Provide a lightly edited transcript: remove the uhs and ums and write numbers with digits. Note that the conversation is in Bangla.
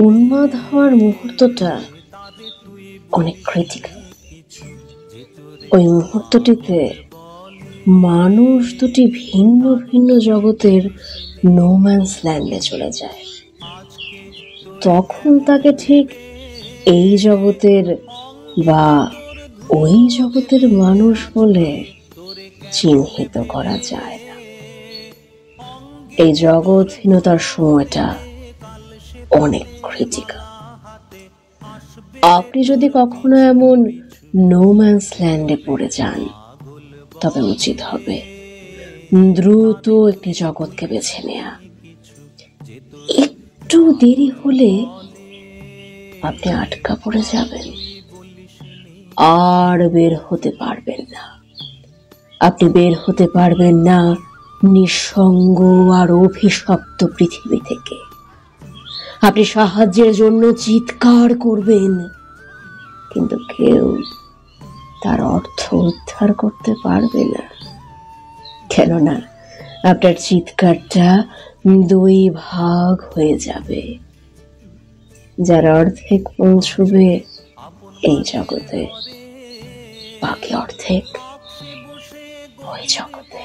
উন্মাদ হওয়ার মুহূর্তটা অনেক ক্রিটিক্যাল। ওই মুহূর্তটিতে মানুষ দুটি ভিন্ন ভিন্ন জগতের নোম্যান্স ল্যান্ডে চলে যায়। তখন তাকে ঠিক এই জগতের বা ওই জগতের মানুষ বলে চিহ্নিত করা যায় না। এই জগৎহীনতার সময়টা অনেক ক্রিটিক্যাল। আপনি যদি কখনো এমন নোম্যান্স ল্যান্ডে পড়ে যান, তবে উচিত হবে দ্রুত একটি জগৎকে বেছে নেয়া। একটু দেরি হলে আপনি আটকা পড়ে যাবেন, আর বের হতে পারবেন না। আপনি বের হতে পারবেন না নিঃসঙ্গ আর অভিশপ্ত পৃথিবী থেকে। আপনি সাহায্যের জন্য চিৎকার করবেন, কিন্তু কেউ তার অর্থ উদ্ধার করতে পারবে না, কেননা আপনার চিৎকারটা দুই ভাগ হয়ে যাবে। যার অর্ধেক পৌঁছবে এই জগতে, বাকি অর্ধেক ওই জগতে।